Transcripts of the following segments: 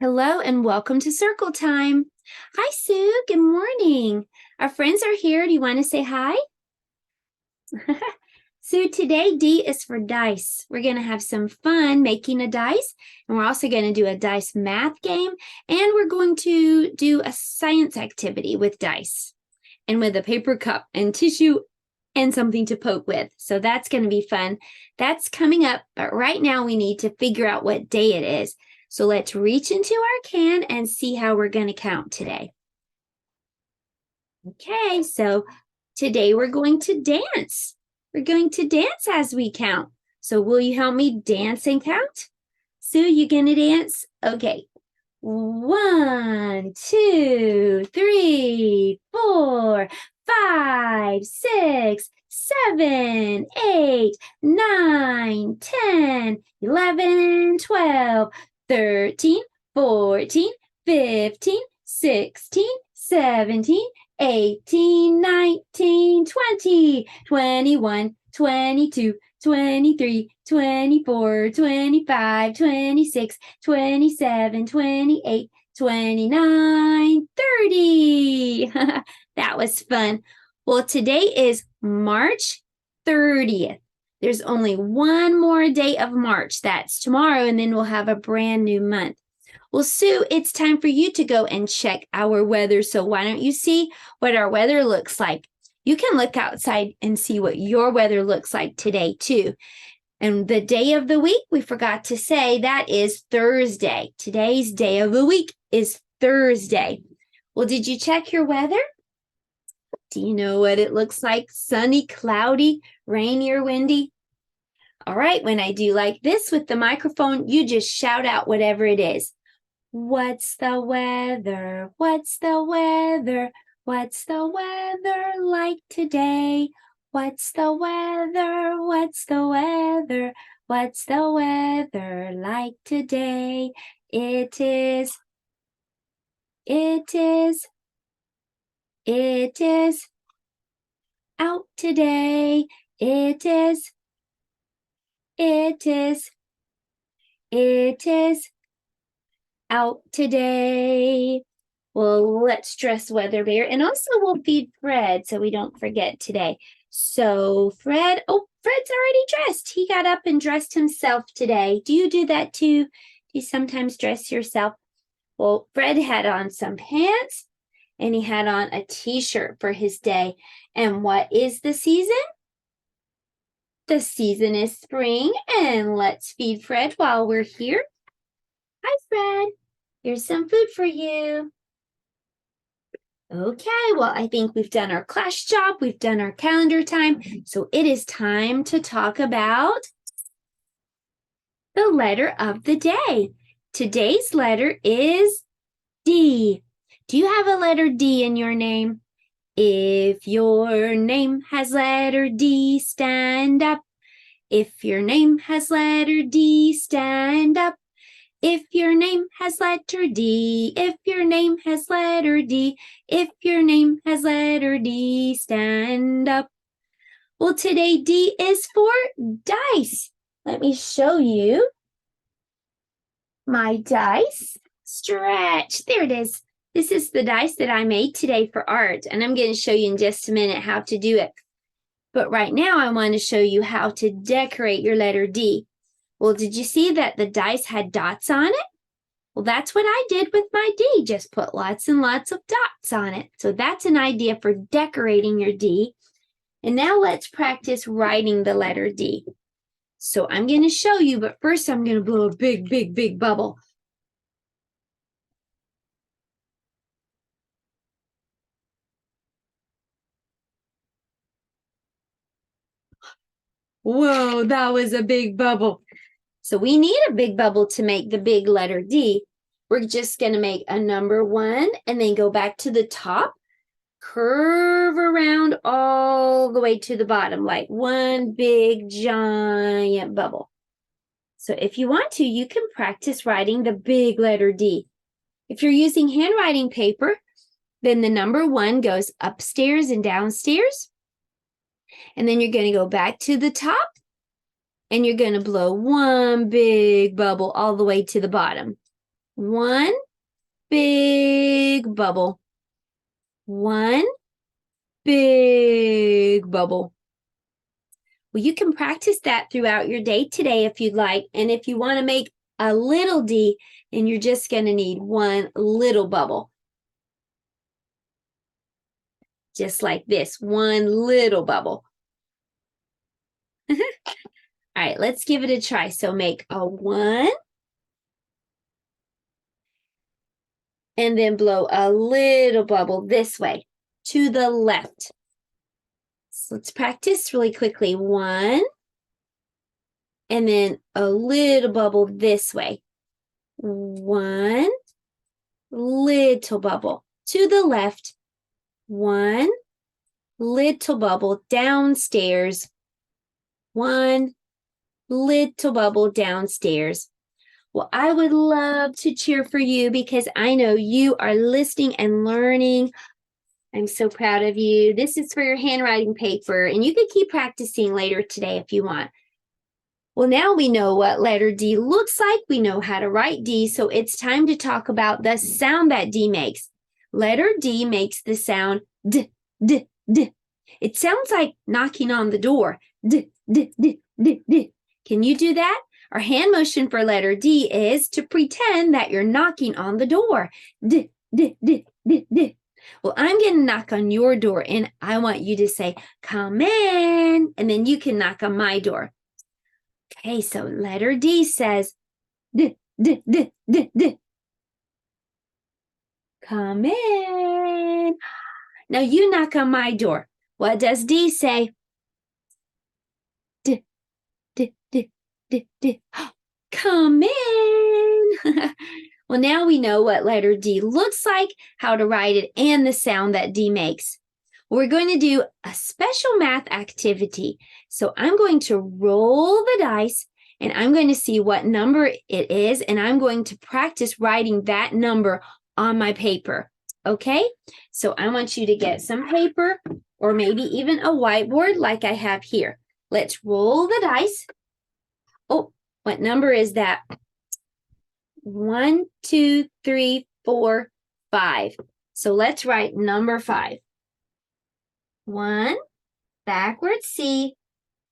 Hello and welcome to Circle Time. Hi, Sue. Good morning. Our friends are here. Do you want to say hi? Sue, today D is for dice. We're going to have some fun making a dice, and we're also going to do a dice math game, and we're going to do a science activity with dice and with a paper cup and tissue and something to poke with. So that's going to be fun. That's coming up, but right now we need to figure out what day it is. So let's reach into our can and see how we're going to count today. Okay, so today we're going to dance. We're going to dance as we count. So will you help me dance and count? Sue, you going to dance? Okay. 1, 2, 3, 4, 5, 6, 7, 8, 9, 10, 11, 12, 13, 14, 15, 16, 17, 18, 19, 20, 21, 22, 23, 24, 25, 26, 27, 28, 29, 30. That was fun. Well, today is March 30th. There's only one more day of March. That's tomorrow, and then we'll have a brand new month. Well, Sue, it's time for you to go and check our weather. So why don't you see what our weather looks like? You can look outside and see what your weather looks like today, too. And the day of the week, we forgot to say, that is Thursday. Today's day of the week is Thursday. Well, did you check your weather? Do you know what it looks like? Sunny, cloudy, rainy, or windy? All right, when I do like this with the microphone, you just shout out whatever it is. What's the weather? What's the weather? What's the weather like today? What's the weather? What's the weather? What's the weather like today? It is out today. It is out today. Well, let's dress Weather Bear, and also we'll feed Fred so we don't forget today. So Fred's already dressed. He got up and dressed himself today. Do you do that too? Do you sometimes dress yourself? Well, Fred had on some pants and he had on a t-shirt for his day. And what is the season? The season is spring, and let's feed Fred while we're here. Hi, Fred. Here's some food for you. Okay, well, I think we've done our class job. We've done our calendar time. So it is time to talk about the letter of the day. Today's letter is D. Do you have a letter D in your name? If your name has letter D, stand up. If your name has letter D, stand up. If your name has letter D, if your name has letter D, if your name has letter D, stand up. Well, today D is for dice. Let me show you my dice. Stretch. There it is. This is the dice that I made today for art, and I'm going to show you in just a minute how to do it. But right now, I want to show you how to decorate your letter D. Well, did you see that the dice had dots on it? Well, that's what I did with my D. Just put lots and lots of dots on it. So that's an idea for decorating your D. And now let's practice writing the letter D. So I'm going to show you, but first I'm going to blow a big, big, big bubble. Whoa, that was a big bubble. So we need a big bubble to make the big letter D. We're just going to make a number 1 and then go back to the top, curve around all the way to the bottom, like one big giant bubble. So if you want to, you can practice writing the big letter D. If you're using handwriting paper, then the number 1 goes upstairs and downstairs. And then you're going to go back to the top, and you're going to blow one big bubble all the way to the bottom. one big bubble. One big bubble. Well, you can practice that throughout your day today if you'd like. And if you want to make a little D, then you're just going to need one little bubble. Just like this, one little bubble. All right, let's give it a try. So make a 1. And then blow a little bubble this way to the left. So let's practice really quickly. 1. And then a little bubble this way. 1 little bubble to the left. 1 little bubble downstairs. 1 little bubble downstairs. Well, I would love to cheer for you because I know you are listening and learning. I'm so proud of you. This is for your handwriting paper, and you can keep practicing later today if you want. Well, now we know what letter D looks like. We know how to write D, so it's time to talk about the sound that D makes. Letter D makes the sound D, D, D. It sounds like knocking on the door. D, D, D, D, D. Can you do that? Our hand motion for letter D is to pretend that you're knocking on the door. D, D, D, D, D. Well, I'm going to knock on your door, and I want you to say, come in, and then you can knock on my door. Okay, so letter D says, D, D, D, D, D. Come in. Now you knock on my door. What does D say? D, D, D, D, D. Come in. Well, now we know what letter D looks like, how to write it, and the sound that D makes. We're going to do a special math activity. So I'm going to roll the dice, and I'm going to see what number it is, and I'm going to practice writing that number on my paper. Okay? So I want you to get some paper or maybe even a whiteboard like I have here. Let's roll the dice. Oh, what number is that? 1, 2, 3, 4, 5. So let's write number 5. 1, backward C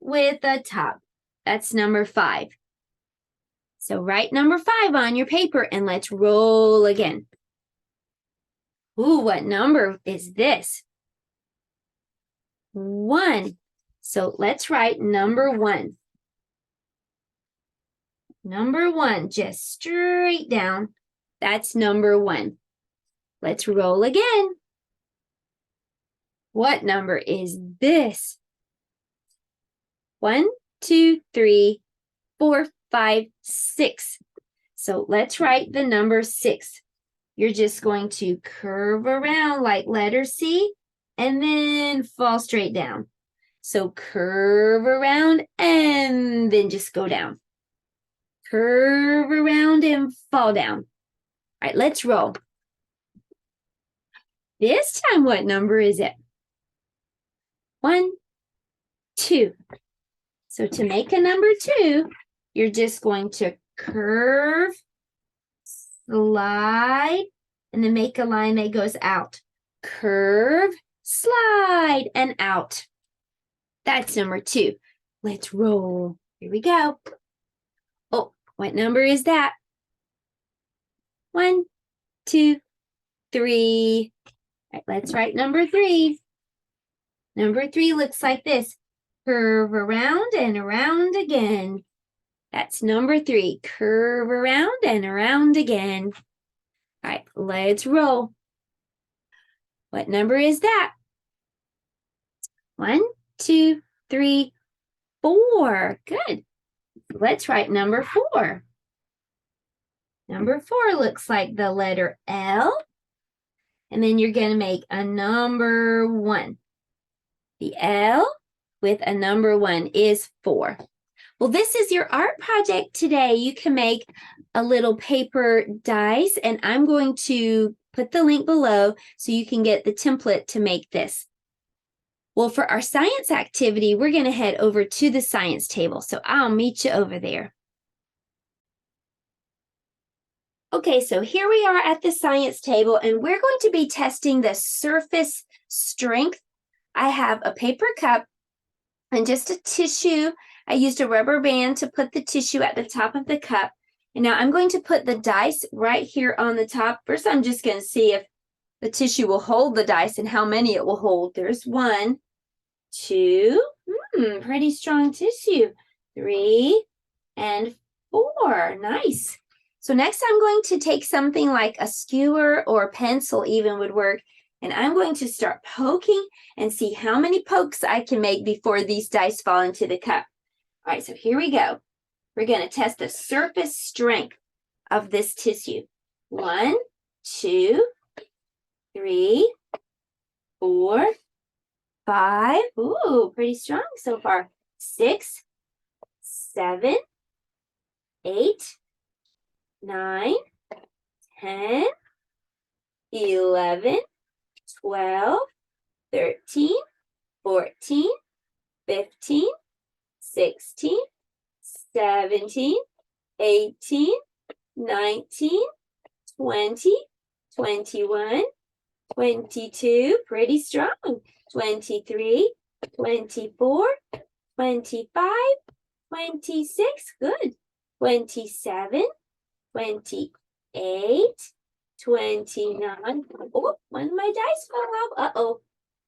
with a top. That's number 5. So write number 5 on your paper and let's roll again. Ooh, what number is this? 1. So let's write number 1. Number 1, just straight down. That's number 1. Let's roll again. What number is this? 1, 2, 3, 4, 5, 6. So let's write the number 6. You're just going to curve around like letter C and then fall straight down. So curve around and then just go down. Curve around and fall down. All right, let's roll. This time, what number is it? 1, 2. So to make a number 2, you're just going to curve, slide, and then make a line that goes out. Curve, slide, and out. That's number 2. Let's roll. Here we go. Oh, what number is that? 1, 2, 3. All right, let's write number 3. Number 3 looks like this. Curve around and around again. That's number 3. Curve around and around again. All right, let's roll. What number is that? 1, 2, 3, 4. Good. Let's write number 4. Number 4 looks like the letter L. And then you're going to make a number 1. The L with a number 1 is 4. Well, this is your art project today. You can make a little paper dice, and I'm going to put the link below so you can get the template to make this. Well, for our science activity, we're going to head over to the science table. So I'll meet you over there. Okay, so here we are at the science table, and we're going to be testing the surface strength. I have a paper cup and just a tissue. I used a rubber band to put the tissue at the top of the cup. And now I'm going to put the dice right here on the top. First, I'm just going to see if the tissue will hold the dice and how many it will hold. There's 1, 2, pretty strong tissue. 3 and 4. Nice. So next I'm going to take something like a skewer or a pencil even would work, and I'm going to start poking and see how many pokes I can make before these dice fall into the cup. All right, so here we go. We're going to test the surface strength of this tissue. 1, 2, 3, 4, 5. Ooh, pretty strong so far. 6, 7, 8, 9, 10, 11, 12, 13, 14, 15, 16, 17, 18, 19, 20, 21, 22, pretty strong, 23, 24, 25, 26, good, 27, 28, 29. Oh, one of my dice fell off. Uh-oh.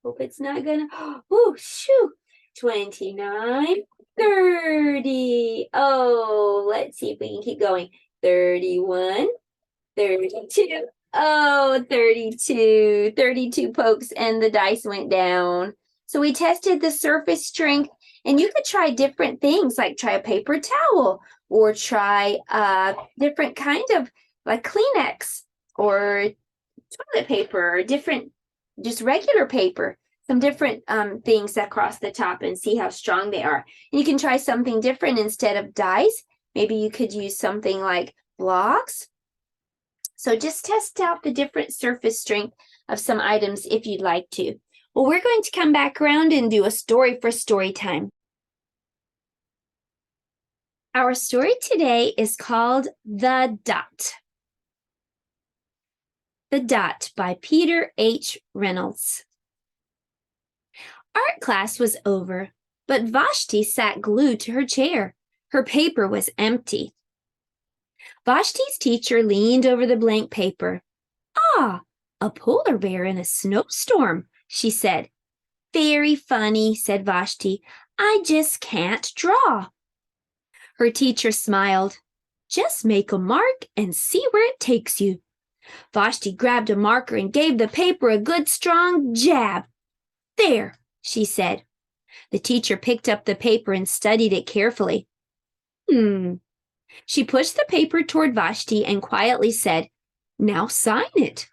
Hope it's not gonna. Oh, shoot. 29, 30. Oh, let's see if we can keep going. 31, 32. Oh, 32. 32 pokes and the dice went down. So we tested the surface strength, and you could try different things, like try a paper towel or try different kind of like Kleenex or toilet paper or different, just regular paper, some different things across the top and see how strong they are. And you can try something different instead of dice. Maybe you could use something like blocks. So just test out the different surface strength of some items if you'd like to. Well, we're going to come back around and do a story for story time. Our story today is called The Dot. The Dot by Peter H. Reynolds. Art class was over, but Vashti sat glued to her chair. Her paper was empty. Vashti's teacher leaned over the blank paper. Ah, a polar bear in a snowstorm, she said. Very funny, said Vashti. I just can't draw. Her teacher smiled. Just make a mark and see where it takes you. Vashti grabbed a marker and gave the paper a good strong jab. There, she said. The teacher picked up the paper and studied it carefully. She pushed the paper toward Vashti and quietly said, Now sign it.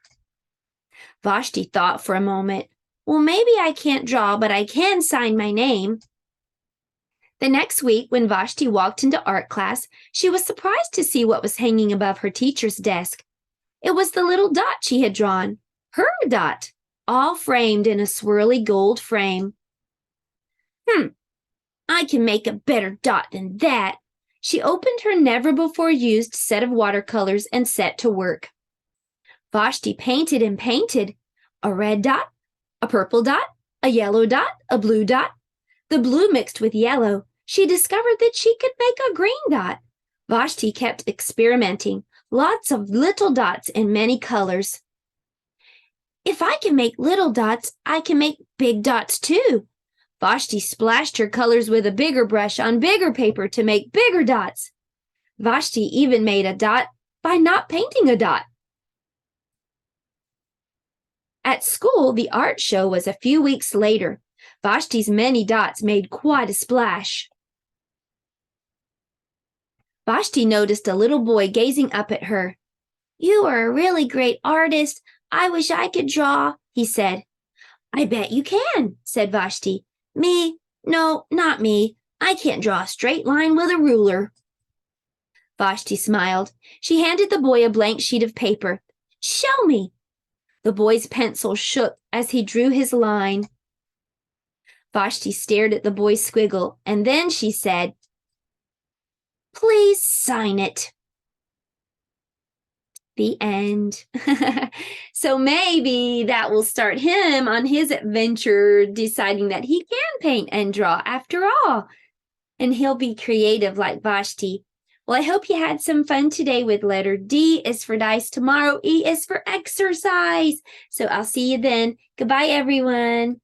Vashti thought for a moment. Well, maybe I can't draw, but I can sign my name. The next week, when Vashti walked into art class, she was surprised to see what was hanging above her teacher's desk. It was the little dot she had drawn, her dot, all framed in a swirly gold frame. I can make a better dot than that. She opened her never-before-used set of watercolors and set to work. Vashti painted and painted. A red dot, a purple dot, a yellow dot, a blue dot. The blue mixed with yellow. She discovered that she could make a green dot. Vashti kept experimenting. Lots of little dots in many colors. If I can make little dots, I can make big dots too. Vashti splashed her colors with a bigger brush on bigger paper to make bigger dots. Vashti even made a dot by not painting a dot. At school, the art show was a few weeks later. Vashti's many dots made quite a splash. Vashti noticed a little boy gazing up at her. You are a really great artist. I wish I could draw, he said. I bet you can, said Vashti. Me? No, not me. I can't draw a straight line with a ruler. Vashti smiled. She handed the boy a blank sheet of paper. Show me. The boy's pencil shook as he drew his line. Vashti stared at the boy's squiggle, and then she said, Please sign it. The end. So maybe that will start him on his adventure, deciding that he can paint and draw after all. And he'll be creative like Vashti. Well, I hope you had some fun today with letter D is for dice tomorrow. E is for exercise. So I'll see you then. Goodbye, everyone.